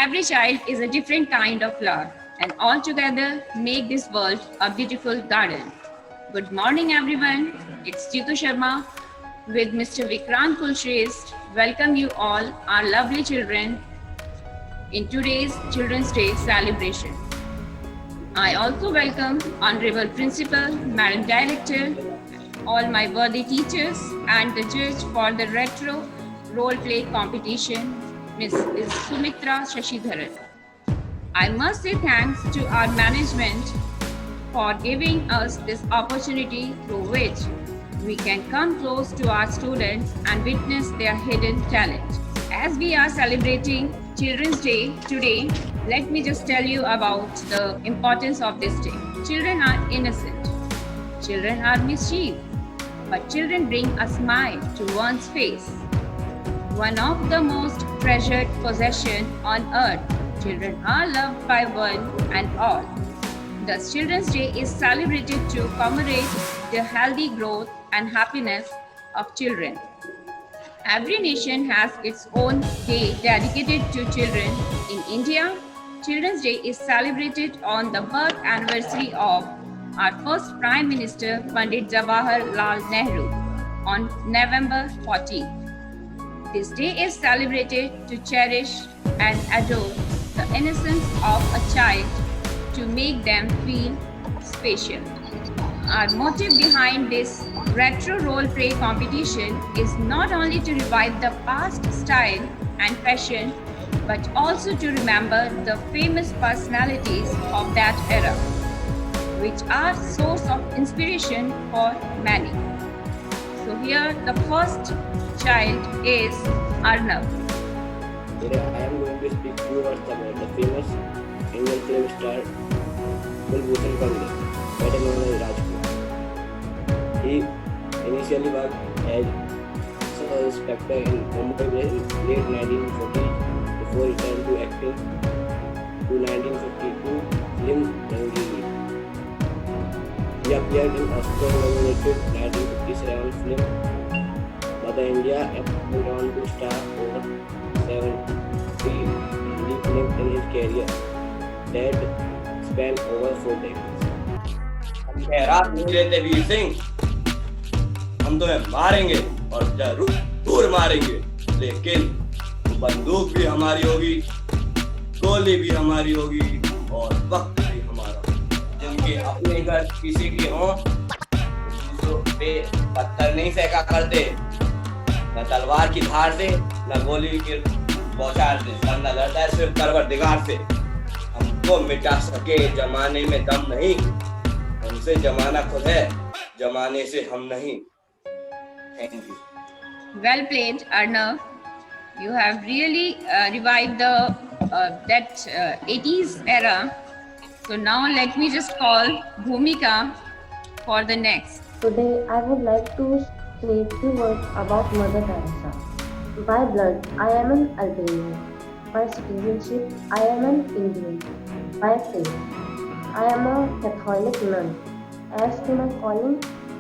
Every child is a different kind of flower, and all together make this world a beautiful garden. Good morning, everyone. It's Jitu Sharma with Mr. Vikrant Kulshrestha. Welcome you all, our lovely children, in today's Children's Day celebration. I also welcome Honorable Principal, Madam Director, all my worthy teachers, and the judge for the retro role play competition, Ms. Sumitra Shashidharan. I must say thanks to our management for giving us this opportunity through which we can come close to our students and witness their hidden talent. As we are celebrating Children's Day today, let me just tell you about the importance of this day. Children are innocent. Children are mischief. But children bring a smile to one's face. One of the most treasured possessions on earth. Children are loved by one and all. Thus, Children's Day is celebrated to commemorate the healthy growth and happiness of children. Every nation has its own day dedicated to children. In India, Children's Day is celebrated on the birth anniversary of our first Prime Minister, Pandit Jawaharlal Nehru, on November 14th. This day is celebrated to cherish and adore the innocence of a child, to make them feel special. Our motive behind this retro role play competition is not only to revive the past style and fashion, but also to remember the famous personalities of that era, which are source of inspiration for many. So here the first child is Arnav. Today I am going to speak few words about the famous Indian film star Kulbhushan Pandey, better known as Rajkumar. He initially worked as a inspector in Mumbai in late 1940s before he turned to acting to 1952 film Rangili. He appeared in Oscar-nominated 1957 film Mother India and went on to star over 70 Hindi films in his career that spanned over 4 decades. हम खैरात नहीं लेते वीर सिंह, हम तुम्हें मारेंगे और जरूर मारेंगे, लेकिन बंदूक भी हमारी होगी, गोली भी हमारी होगी और वक्त भी हमारा। जिनके अपने घर किसी के हों, दूसरों पे पत्थर नहीं फेंका करते, न तलवार की धार से, न गोली की बौछार से, वरना लड़ता है सिर्फ परवरदिगार से। हमको मिटा सके जमाने में दम नहीं, हमसे जमाना खुद है, जमाने से हम नहीं। Thank you. Well played, Arnav. You have really revived the that 80s era. So now let me just call Bhumika for the next. Today I would like to say few words about Mother Teresa. By blood, I am an Albanian. By citizenship, I am an Indian. By faith, I am a Catholic nun. As to my calling,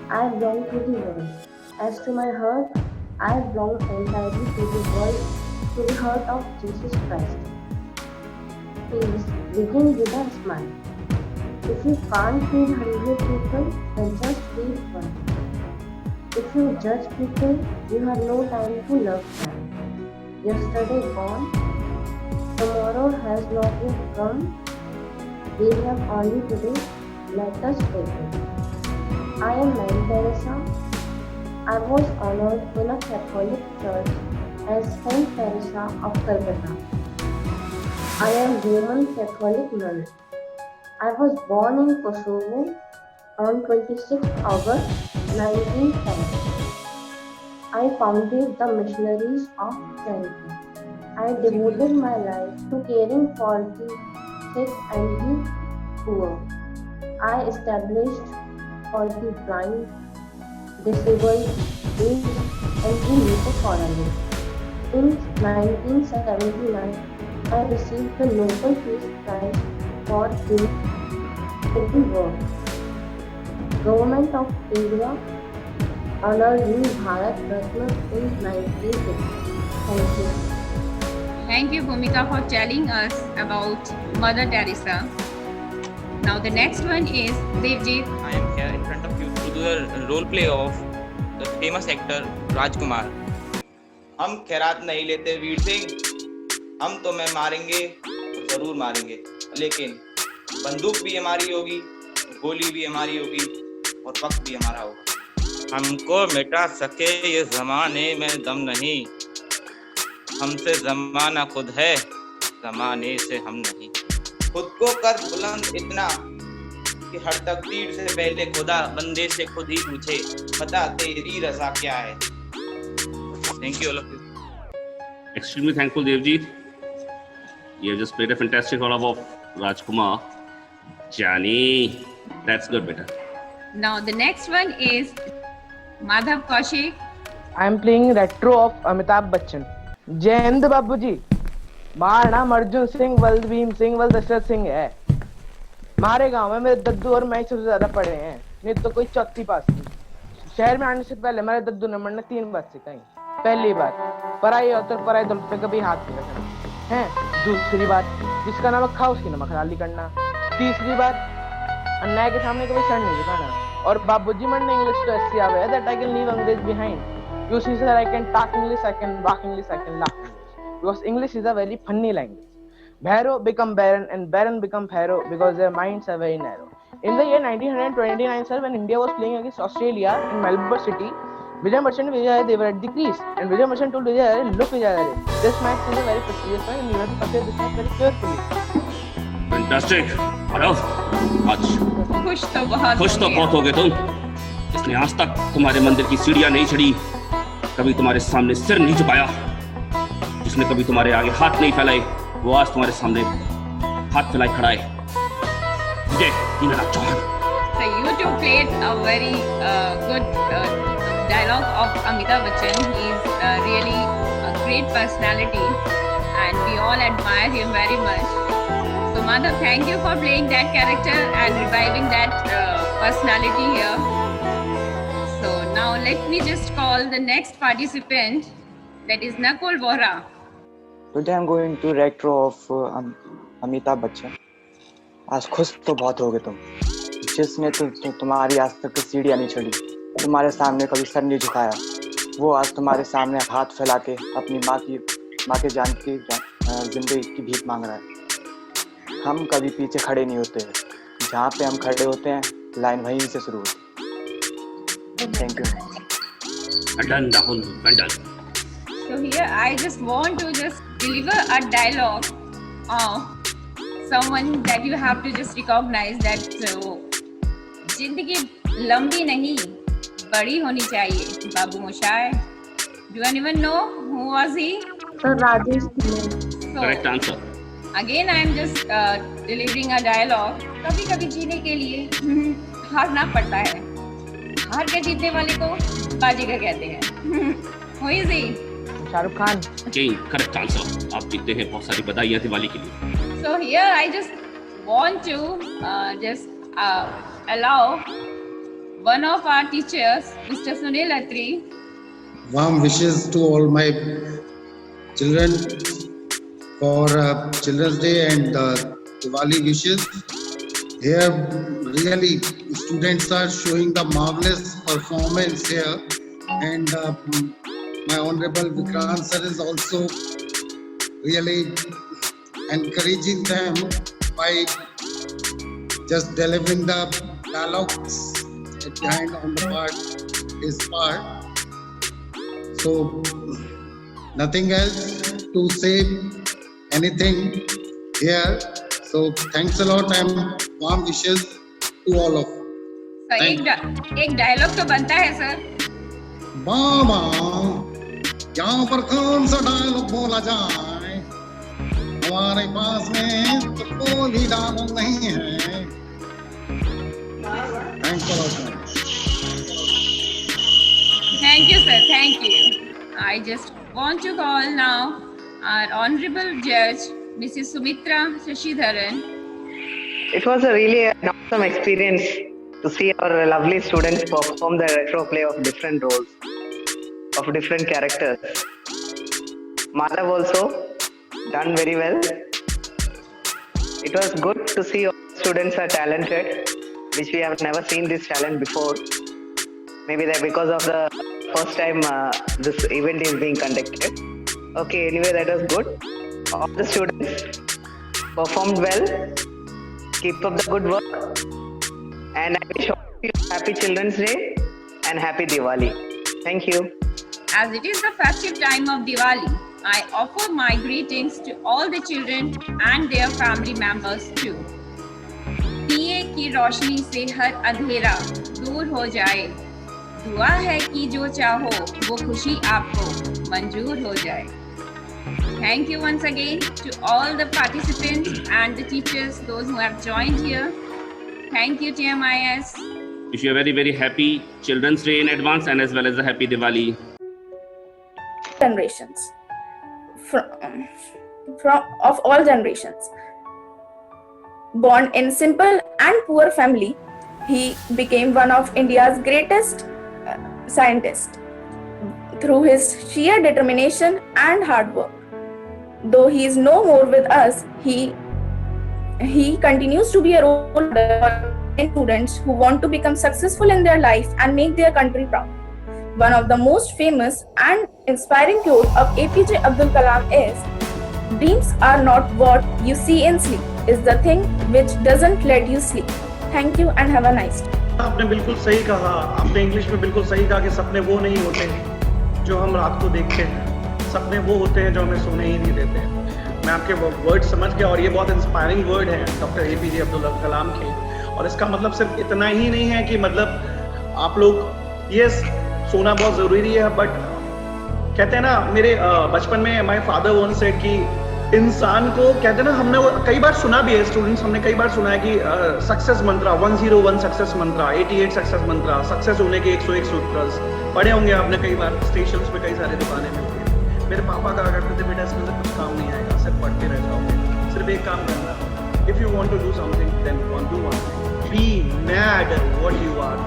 I belong to the world. As to my heart, I belong entirely to the world, to the heart of Jesus Christ. Please begin with a smile. If you can't feed 100 people, then just feed one. If you judge people, you have no time to love them. Yesterday gone, tomorrow has not yet come. We have only today, let us take it. I am Mary Teresa. I was honored in a Catholic church as Saint Teresa of Calcutta. I am Roman Catholic nun. I was born in Kosovo on 26 August 1910. I founded the Missionaries of Charity. I devoted my life to caring for the sick and the poor. I established for the blind, disabled, aged, and the neuro-forlorn. In 1979, I received the Nobel Peace Prize for humanitarian work. Government of India honored me Bharat Ratna in 1980. Thank you. Thank you, Bhumika, for telling us about Mother Teresa. Now the next one is Devjit. I am here in front of you to do the role play of the famous actor Rajkumar. हम खैरात नहीं लेते वीर सिंह, हम तुम्हें मारेंगे तो जरूर मारेंगे, लेकिन बंदूक भी हमारी होगी, गोली भी हमारी होगी और वक्त भी हमारा होगा। हमको मिटा सके ये जमाने में दम नहीं, हमसे जमाना खुद है, जमाने से हम नहीं। खुद को कर बुलंद इतना कि हर तकदीर से पहले खुदा बंदे से खुद ही पूछे, बता तेरी रज़ा क्या है। Thank you all of you. Extremely thankful, Devjit. You have just played a fantastic role of Rajkumar. Jani, that's good, beta. Now the next one is Madhav Kaushik. I am playing retro of Amitabh Bachchan. जय हिंद बाबू जी। मार नाम अर्जुन सिंह, बलबीर सिंह, दशरथ सिंह है। हमारे गांव में मेरे दद्दू और मैं सबसे ज्यादा पढ़े हैं, नहीं तो कोई चौथी पास नहीं। शहर में आने से पहले हमारे दद्दू ने मरने 3 बात सिखाई। पहली बात, पराई औरत पराई दौलत पे कभी हाथ नहीं रखना है। दूसरी बात, जिसका नमक खाओ उसकी नमक हलाली करना। तीसरी बात, अन्याय के सामने कभी सर नहीं झुकाना। और बाबूजी मरने इंग्लिश तो ऐसी आवे है that I can leave अंग्रेज behind. You see sir, I can talk English, I can walk English, I can laugh English. Because English is a very funny language. Pharaoh become Baron and Baron become Pharaoh because their minds are very narrow. In the year 1929, sir, when India was playing against Australia in Melbourne City, Vijay Merchant and Vijay, they were at the crease. And Vijay Merchant told Vijay, look Vijay, this match is a very prestigious one and you have to play this match very carefully. Fantastic. Madhav, आज खुश तो बहुत हो गए तुम, जिसने आज तक तुम्हारे मंदिर की सीढ़ियां नहीं चढ़ी, कभी तुम्हारे सामने सिर नहीं झुकाया, जिसने कभी तुम्हारे आगे हाथ नहीं फैलाए, वो आज तुम्हारे सामने हाथ फैलाए खड़ा है। विजय Dinanath Chauhan. So you two played a very good dialogue of Amitabh Bachchan. He is really a great personality and we all admire him very much. So Madhav, thank you for playing that character and reviving that personality here. So now let me just call the next participant, that is Nakul Vora. Today I'm going to retro of Amitabh Bachchan. आज खुश तो बहुत हो गए तुम, जिसने तुम्हारी आज तक सीढ़ियां नहीं चढ़ी, तुम्हारे सामने कभी सर नहीं झुकाया, वो आज तुम्हारे सामने हाथ फैला के अपनी माँ के जान की जिंदगी की भीख मांग रहा है। हम कभी पीछे खड़े नहीं होते, जहाँ पे हम खड़े होते हैं लाइन वहीं से शुरू होती है। Thank you. Done, Rahul, well done. So here I just want to just deliver a dialogue of someone that you have to just recognize that जिंदगी लंबी नहीं बड़ी होनी चाहिए। बाबू मोशाय, do anyone know who was he? Sir, Rajesh Khine. So, Correct answer. again I am just delivering a dialogue. कभी कभी जीने के लिए हारना पड़ता है, हार के जीतने वाले को बाजीगर कहते हैं। Who is he? Shahrukh Khan. Again, correct answer. आप जीतते हैं, बहुत सारी बधाइयाँ दिवाली के लिए। So here I just want to just allow one of our teachers, Mr. Sunil Atri. Warm wishes to all my children for Children's Day and Diwali wishes. Here really students are showing the marvelous performance here and my honorable Vikrant sir is also really encouraging them by just delivering the dialogues behind on the his part. So nothing else to say anything here. So thanks a lot and warm wishes to all of you. So एक dialogue तो बनता है sir. मामा यहाँ पर कौन सा dialogue बोला जाए, हमारे पास में तो कोई डायलॉग नहीं है। Thanks a lot. Thank you sir, thank you. I just want to call now our honorable judge, Mrs. Sumitra Shashidharan. It was a really an awesome experience to see our lovely students perform the retro play of different roles, of different characters. Madhav also, done very well. It was good to see all students are talented, which we have never seen this talent before. Maybe that because of the first time this event is being conducted. Okay, anyway, that was good. All the students performed well. Keep up the good work. And I wish all of you happy Children's Day and happy Diwali. Thank you. As it is the festive time of Diwali, I offer my greetings to all the children and their family members too. दिए की रोशनी से हर अंधेरा दूर हो जाए. दुआ है कि जो चाहो वो खुशी आपको मंजूर हो जाए. Thank you once again to all the participants and the teachers, those who have joined here. Thank you, TMIS. Wish you a very, very happy Children's Day in advance and as well as a happy Diwali. Generations. From of all generations. Born in simple and poor family, he became one of India's greatest scientists through his sheer determination and hard work. Though he is no more with us, he continues to be a role model for students who want to become successful in their life and make their country proud. One of the most famous and inspiring quotes of APJ Abdul Kalam is, "Dreams are not what you see in sleep, is the thing which doesn't let you sleep." Thank you and have a nice day. आपने बिल्कुल सही कहा. आपने English में बिल्कुल सही कहा कि सपने वो नहीं होते जो हम रात को देखते हैं. सपने वो होते हैं जो हमें सोने ही नहीं देते. मैं आपके वर्ड समझ गया और ये बहुत इंस्पायरिंग वर्ड है डॉक्टर APJ अब्दुल कलाम के. और इसका मतलब सिर्फ इतना ही नहीं है कि मतलब आप लोग ये सोना बहुत ज़रूरी है, बट कहते हैं ना, मेरे बचपन में माय फादर वंस सेड कि इंसान को, कहते हैं ना, हमने वो कई बार सुना भी है, स्टूडेंट्स हमने कई बार सुना है कि सक्सेस मंत्रा 101 सक्सेस मंत्रा, 88 सक्सेस मंत्रा, सक्सेस होने के 101 सूत्र पढ़े होंगे आपने कई बार. स्टेशंस पे कई सारे दुकानें मिलती हैं. मेरे पापा कहा करते थे, बेटा इसमें से कुछ काम नहीं आएगा, सिर्फ पढ़ते रह जाओगे. सिर्फ एक काम करना, if you want to do something then do one thing, be mad what you are.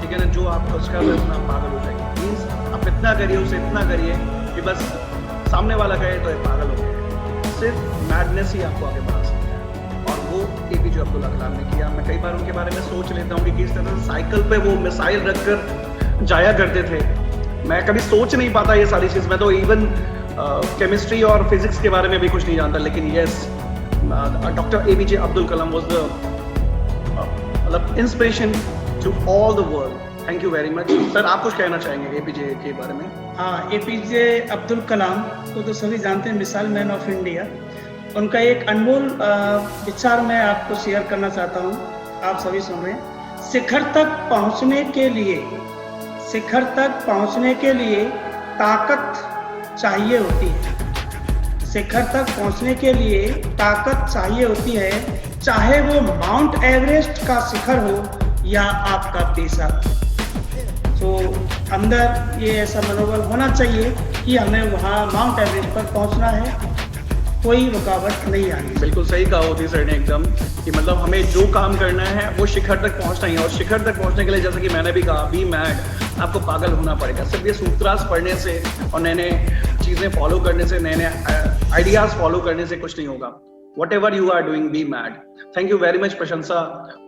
ठीक है ना, जो आप उसका इतना पागल हो जाएंगे. मीन्स आप इतना करिए, उसे इतना करिए कि बस सामने वाला कहे तो पागल हो गए. सिर्फ मैडनेस ही आपको आगे बढ़ा सकता है, और वो APJ अब्दुल कलाम ने किया. मैं कई बार उनके बारे में सोच लेता हूँ कि किस तरह से साइकिल पे वो मिसाइल रखकर जाया करते थे. मैं कभी सोच नहीं पाता ये सारी चीज़. मैं तो इवन केमिस्ट्री और फिजिक्स के बारे में भी कुछ नहीं जानता. लेकिन yes, doctor APJ Abdul Kalam was the मतलब inspiration to all the world. Thank you very much. Sir, आप कुछ कहना चाहेंगे APJ के बारे में? हाँ, APJ अब्दुल कलाम को तो सभी जानते हैं, मिसाइल मैन ऑफ इंडिया. उनका एक अनमोल विचार मैं आपको शेयर करना चाहता हूँ. आप सभी सुन रहे हैं. शिखर तक पहुँचने के लिए ताकत चाहिए होती है. शिखर तक पहुँचने के लिए ताकत चाहिए होती है, चाहे वो माउंट एवरेस्ट का शिखर हो या आपका पेशा. तो अंदर ये ऐसा मनोबल होना चाहिए कि हमें वहाँ माउंट एवरेस्ट पर पहुँचना है, कोई रुकावट नहीं आनी. बिल्कुल सही कहा होती सर ने एकदम, कि मतलब हमें जो काम करना है वो शिखर तक पहुँचना ही है. और शिखर तक पहुँचने के लिए, जैसे कि मैंने भी कहा, बी मैड. आपको पागल होना पड़ेगा. सिर्फ ये सूत्रास पढ़ने से और नए नए चीज़ें फॉलो करने से, नए नए आइडियाज़ फॉलो करने से कुछ नहीं होगा. Whatever you are doing, be mad. Thank you very much, Prashansa,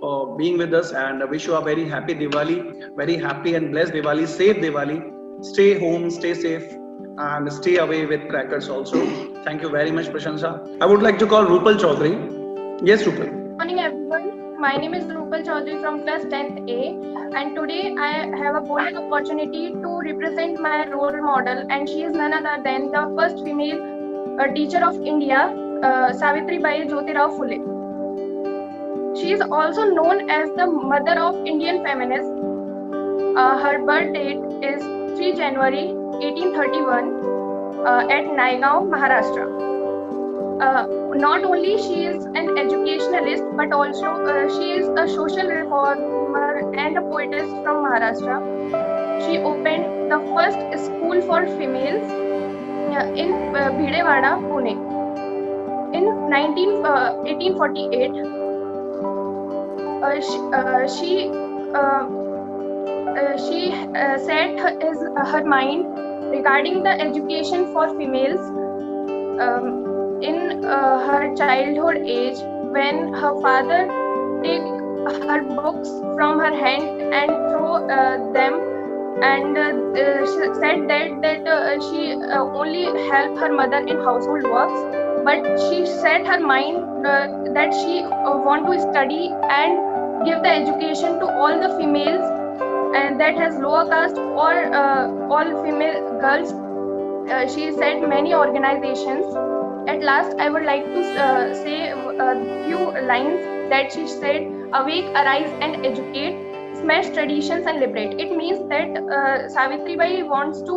for being with us, and I wish you a very happy Diwali, very happy and blessed Diwali, safe Diwali. Stay home, stay safe, and stay away with crackers also. Thank you very much, Prashansa. I would like to call Rupal Chaudhary. Yes, Rupal. Good morning, everyone. My name is Rupal Chaudhary from class 10th A, and today I have a golden opportunity to represent my role model, and she is none other than the first female teacher of India, Savitribai Jyotirao Phule. She is also known as the mother of Indian feminists. Her birth date is 3 January 1831 at Naigaon, Maharashtra. Not only she is an educationalist, but also she is a social reformer and a poetess from Maharashtra. She opened the first school for females in Bhidewada, Pune. In 1848, she set her mind regarding the education for females in her childhood age, when her father take her books from her hand and throw them, and she said that she only help her mother in household works, but she set her mind that she want to study and give the education to all the females and that has lower caste or all female girls. She said many organizations. At last, I would like to say a few lines that she said: "Awake, arise, and educate. Smash traditions and liberate." It means that Savitri Bai wants to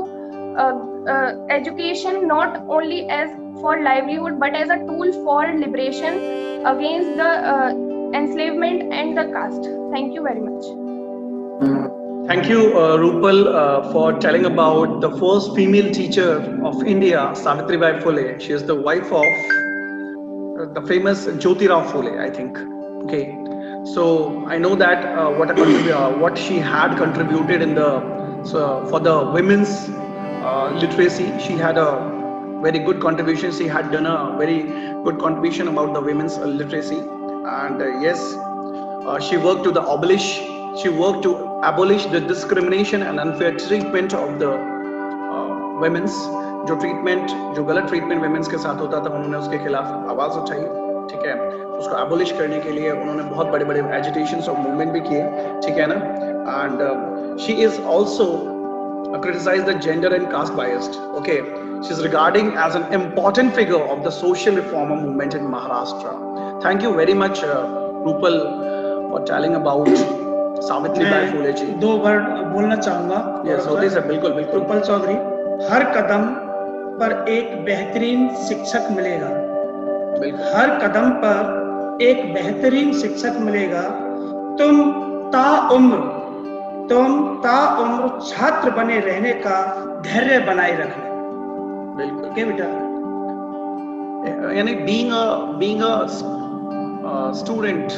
education not only as for livelihood but as a tool for liberation against the enslavement and the caste. Thank you very much. Thank you, Rupal, for telling about the first female teacher of India, Savitribai Phule. She is the wife of the famous Jyotirao Phule, I think. Okay, so I know that what she had contributed in the for the women's literacy. She had a very good contribution. She had done a very good contribution about the women's literacy, and yes, she worked to abolish. She worked to abolish the discrimination and unfair treatment of the women's. जो गलत treatment women's के साथ होता था, उन्होंने उसके खिलाफ आवाज उठाई, ठीक है, उसको abolish करने के लिए उन्होंने बहुत बड़े-बड़े agitations और movement भी किए, ठीक है ना, and she is also criticized the gender and caste biased. Okay, she's regarding as an important figure of the social reformer movement in Maharashtra. Thank you very much, Rupal, for telling about Savitribai Phule जी। दो word बोलना चाहूंगा। Chaudhary sir, बिल्कुल बिल्कुल। रूपल चौधरी, हर कदम पर एक बेहतरीन शिक्षक मिलेगा। हर कदम पर एक बेहतरीन शिक्षक मिलेगा। तुम ताउम्र छात्र बने रहने का धैर्य बनाए रखना। बिल्कुल क्या बेटा? यानी being a student,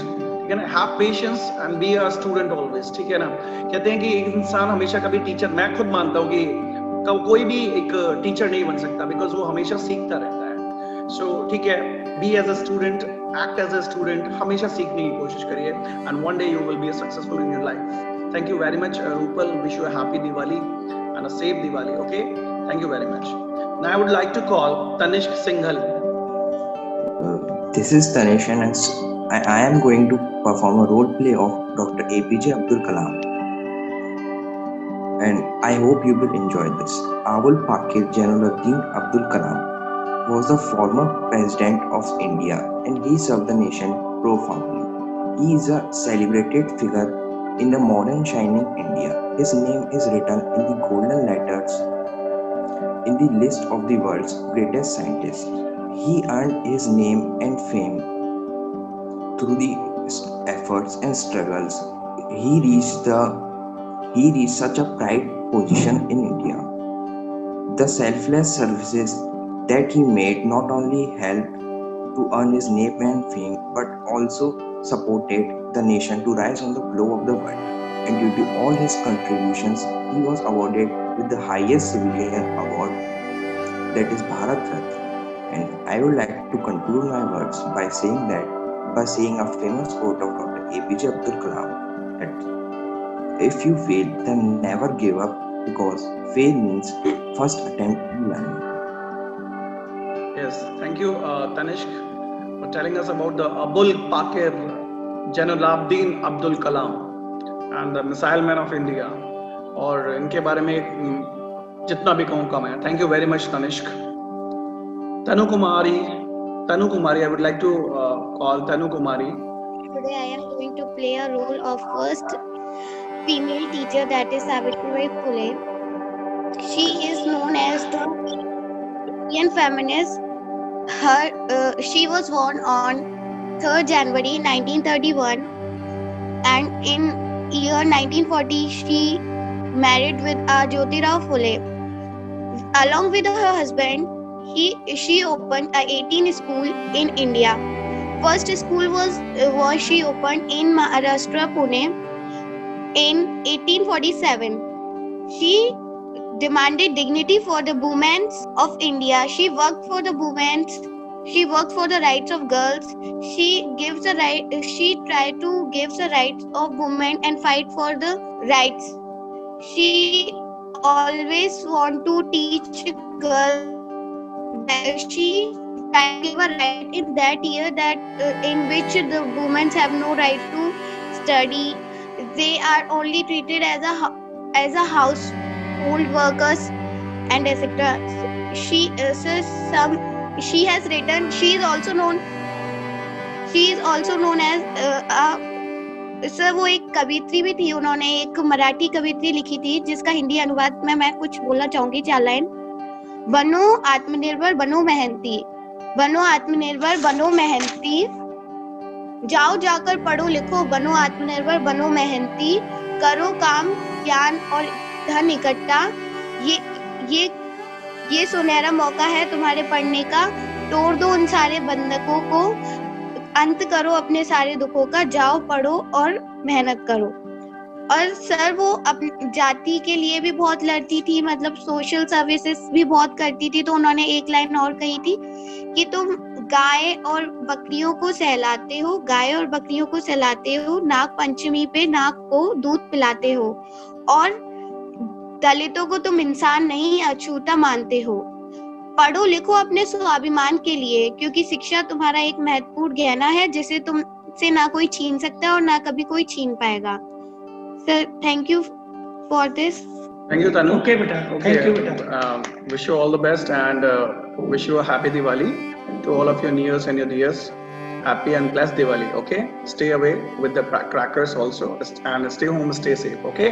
have patience and be a student always, ठीक है ना। कहते हैं कि एक इंसान हमेशा कभी टीचर, मैं खुद मानता हूँ कि कोई भी एक टीचर नहीं बन सकता, बिकॉज वो हमेशा सीखता रहता है। सो ठीक है, be as a student, act as a student, हमेशा सीखने की कोशिश करिए, and one day you will be successful in your life. Thank you very much Rupal, wish you a happy Diwali and a safe Diwali. Okay, thank you very much. Now I would like to call Tanishk Singhal. This is Tanish and I am going to perform a role play of Dr. APJ Abdul Kalam, and I hope you will enjoy this. Abul Pakir Jainuddin Abdul Kalam was the former president of India and he served the nation profoundly. He is a celebrated figure in the modern shining India. His name is written in the golden letters in the list of the world's greatest scientists. He earned his name and fame through the efforts and struggles. He reached such a pride position in India. The selfless services that he made not only helped to earn his name and fame, but also supported the nation to rise on the globe of the world. And due to all his contributions, he was awarded with the highest civilian award, that is Bharat Ratna. And I would like to conclude my words by saying a famous quote of Dr. APJ Abdul Kalam, that if you fail, then never give up, because fail means first attempt in learning. Yes, thank you, Tanishq, for telling us about the Abul Pakir Jainuddin Abdul Kalam and the Missile Man of India. और इनके बारे में जितना भी कहूँ कम है। Thank you very much, Tanishq. Tanu Kumari, I would like to call Tanu Kumari. Today I am going to play a role of first female teacher, that is Savitribai Phule. She is known as the Indian feminist. She was born on 3rd January 1931, and in year 1940 she married with Jyotirao Phule. Along with her husband, she opened a 18 school in India. First school was she opened in Maharashtra, Pune in 1847. She demanded dignity for the women of India. She worked for the women She worked for the rights of girls. She tried to give the rights of women and fight for the rights. She always want to teach girls that she tried to give a right in that year that in which the women have no right to study. They are only treated as a household workers and etc. She is she has written. She is also known as sir वो एक कवित्री भी थी. उन्होंने एक मराठी कवित्री लिखी थी जिसका हिंदी अनुवाद में मैं कुछ बोलना चाहूंगी. 4 लाइन. बनो आत्मनिर्भर, बनो मेहनती. बनो आत्मनिर्भर, बनो मेहनती. जाओ जाकर पढ़ो लिखो, बनो आत्मनिर्भर, बनो मेहनती. करो काम, ज्ञान और धन इकट्ठा. ये सुनहरा मौका है तुम्हारे पढ़ने का. तोड़ दो उन सारे बंधकों को, अंत करो अपने सारे दुखों का. जाओ पढ़ो और मेहनत करो. और सर वो अपनी जाति के लिए भी बहुत लड़ती थी, मतलब सोशल सर्विसेज भी बहुत करती थी. तो उन्होंने एक लाइन और कही थी कि तुम गाय और बकरियों को सहलाते हो, गाय और बकरियों को सहलाते हो, नाग पंचमी पे नाग को दूध पिलाते हो, और दलितों को तुम इंसान नहीं अछूता मानते हो. पढ़ो लिखो अपने स्वाभिमान के लिए, क्योंकि शिक्षा तुम्हारा एक महत्वपूर्ण गहना है जिसे तुमसे ना कोई छीन सकता है और ना कभी कोई छीन पाएगा. Sir thank you for this. Thank you, Tanu. Okay, beta. Thank you, beta. Wish you all the best and wish you a happy Diwali to all of your nears and your dears. Happy and blessed Diwali. Okay, stay away with the crackers also, and stay home, stay safe. Okay,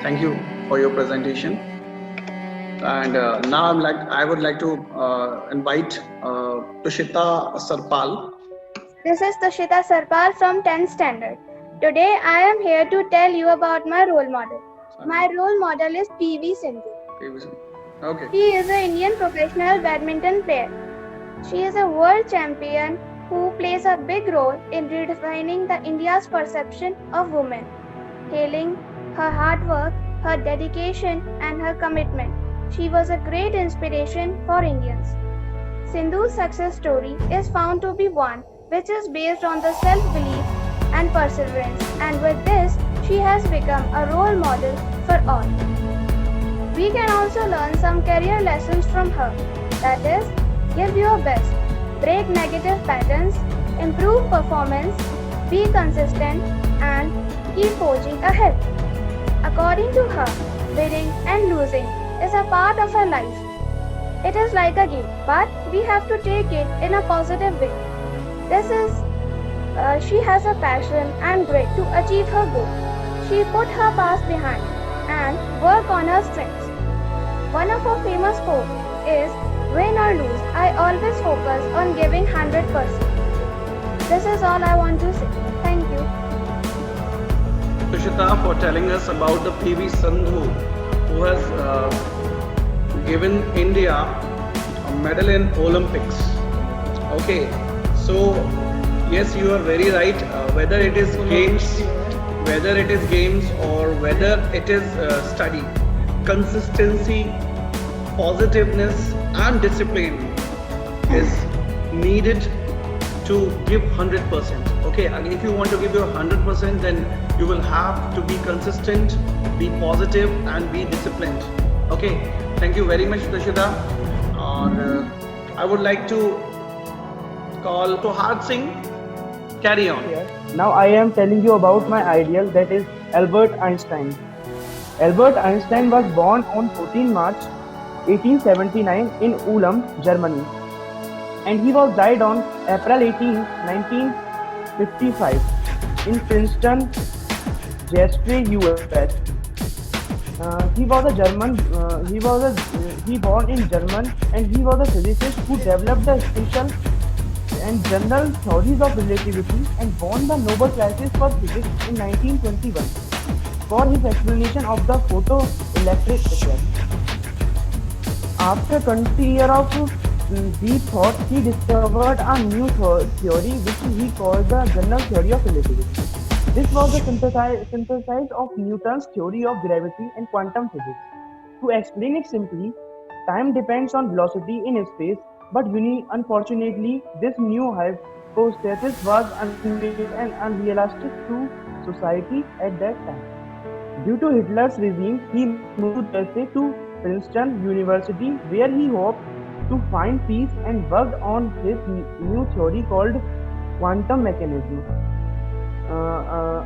thank you for your presentation. And now I would like to invite Tushita Sarpal. This is Tushita Sarpal from 10th standard. Today I am here to tell you about my role model. My role model is PV Sindhu. Okay. She is an Indian professional badminton player. She is a world champion who plays a big role in redefining the India's perception of women. Hailing her hard work, her dedication and her commitment, she was a great inspiration for Indians. Sindhu's success story is found to be one which is based on the self-belief and perseverance, and with this, she has become a role model for all. We can also learn some career lessons from her. That is, give your best, break negative patterns, improve performance, be consistent, and keep forging ahead. According to her, winning and losing is a part of her life. It is like a game, but we have to take it in a positive way. She has a passion and grit to achieve her goal. She put her past behind and work on her strengths. One of her famous quotes is, "Win or lose, I always focus on giving 100%. This is all I want to say. Thank you. Tushita, for telling us about the PV Sindhu, who has given India a medal in Olympics. Okay, so yes, you are very right. Whether it is games or whether it is study, consistency, positiveness and discipline is needed to give 100%. Okay, and if you want to give your 100%, then you will have to be consistent, be positive and be disciplined. Okay, thank you very much, Tushita. I would like to call Tohad Singh. Carry on. Now I am telling you about my ideal, that is Albert Einstein. Albert Einstein was born on 14 March 1879 in Ulm, Germany, and he was died on April 18, 1955 in Princeton, US. He was a German. He born in German, and he was a physicist who developed the special and general theories of relativity and won the Nobel Prize for Physics in 1921 for his explanation of the photoelectric effect. After 20 years of deep thought, he discovered a new theory which he called the general theory of relativity. This was the synthesis of Newton's theory of gravity and quantum physics. To explain it simply, time depends on velocity in space but unfortunately, this new hypothesis was unreal and unrealistic to society at that time. Due to Hitler's regime, he moved to Princeton University, where he hoped to find peace and worked on his new theory called quantum mechanism.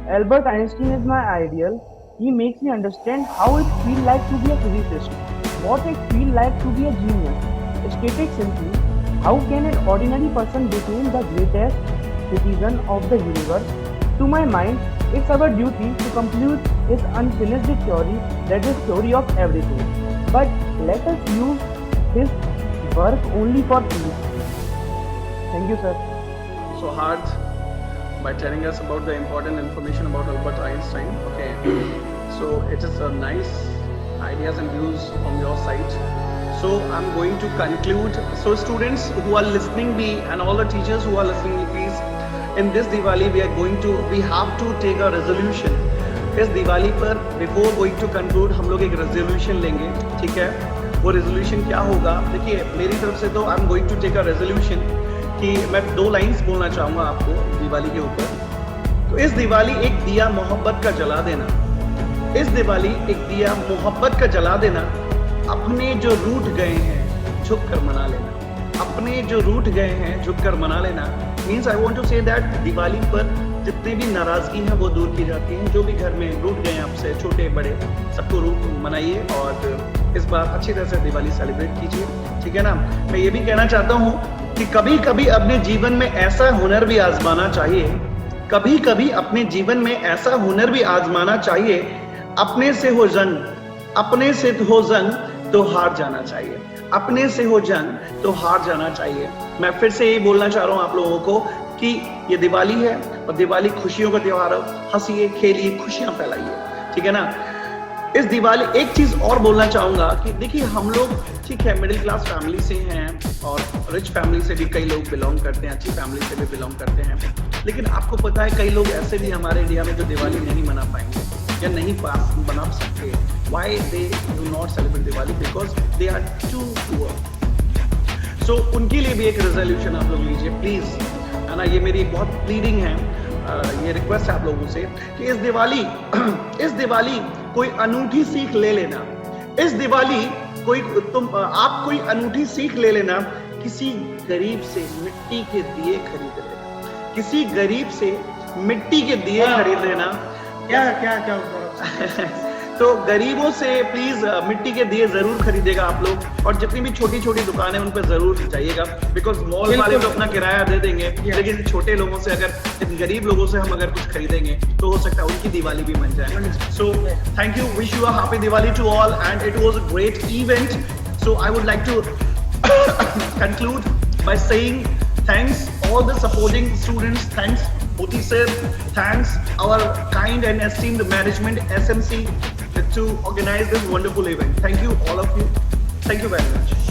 Albert Einstein is my ideal. He makes me understand how it feels like to be a physicist, what it feels like to be a genius. Stated simply, how can an ordinary person become the greatest citizen of the universe? To my mind, it's our duty to complete his unfinished theory, that is theory of everything. But let us use his work only for peace. Thank you, sir. So hard by telling us about the important information about Albert Einstein. Okay, so it is a nice ideas and views from your side. So I'm going to conclude. So students who are listening me and all the teachers who are listening me, please, in this Diwali we have to take a resolution. इस दिवाली पर before going to conclude हम लोग एक resolution लेंगे, ठीक है? वो resolution क्या होगा? देखिए मेरी तरफ से तो I am going to take a resolution कि मैं 2 लाइंस बोलना चाहूँगा आपको दिवाली के ऊपर। तो इस दिवाली एक दिया मोहब्बत का जला देना, इस दिवाली एक दिया मोहब्बत का जला देना, अपने जो रूठ गए हैं झुक कर मना लेना, अपने जो रूठ गए हैं झुक कर मना लेना। Means I want to say that Diwali पर जितनी भी नाराजगी है वो दूर की जाती है। जो भी घर में रूठ गए हैं आपसे, छोटे बड़े, सबको रूठ मनाइए और इस बार अच्छी तरह से दिवाली सेलिब्रेट कीजिए, ठीक है ना? मैं ये भी कहना चाहता हूँ कि कभी कभी अपने जीवन में ऐसा हुनर भी आजमाना चाहिए, कभी कभी अपने जीवन में ऐसा हुनर भी आजमाना चाहिए, अपने से हो जंग, अपने से हो जंग तो हार जाना चाहिए, अपने से हो जंग तो हार जाना चाहिए। मैं फिर से यही बोलना चाह रहा हूँ आप लोगों को कि ये दिवाली है और दिवाली खुशियों का त्योहार है, हंसिए, खेलिए, खुशियां फैलाइए, ठीक है ना? इस दिवाली एक चीज और बोलना चाहूंगा कि देखिए हम लोग ठीक है मिडिल क्लास फैमिली से हैं और रिच फैमिली से भी कई लोग बिलोंग करते हैं, अच्छी फैमिली से भी बिलोंग करते हैं, लेकिन आपको पता है कई लोग ऐसे भी हमारे इंडिया में जो दिवाली नहीं मना पाएंगे या नहीं बना सकते। Why they do not celebrate Diwali? Because they are too poor. So उनके लिए भी एक रेजोल्यूशन आप लोग लीजिए प्लीज, है ना? ये मेरी बहुत प्लीडिंग है, ये रिक्वेस्ट है आप लोगों से कि इस दिवाली कोई अनूठी सीख ले लेना, इस दिवाली आप कोई अनूठी सीख ले लेना, किसी गरीब से मिट्टी के दिए खरीद लेना, किसी गरीब से मिट्टी के दिए खरीद लेना। क्या तो गरीबों से प्लीज मिट्टी के दिए जरूर खरीदेगा आप लोग, और जितनी भी छोटी छोटी दुकानें उन पर जरूर जाइएगा, बिकॉज मॉल वाले तो अपना किराया दे देंगे, लेकिन छोटे लोगों से अगर गरीब लोगों से हम अगर कुछ खरीदेंगे तो हो सकता है उनकी दिवाली भी बन जाए। So thank you, wish you a happy Diwali to all and it was a great event. So I would like to conclude by saying thanks all the supporting students, thanks Moti sir, thanks our kind and esteemed management SMC to organize this wonderful event. Thank you all of you. Thank you very much.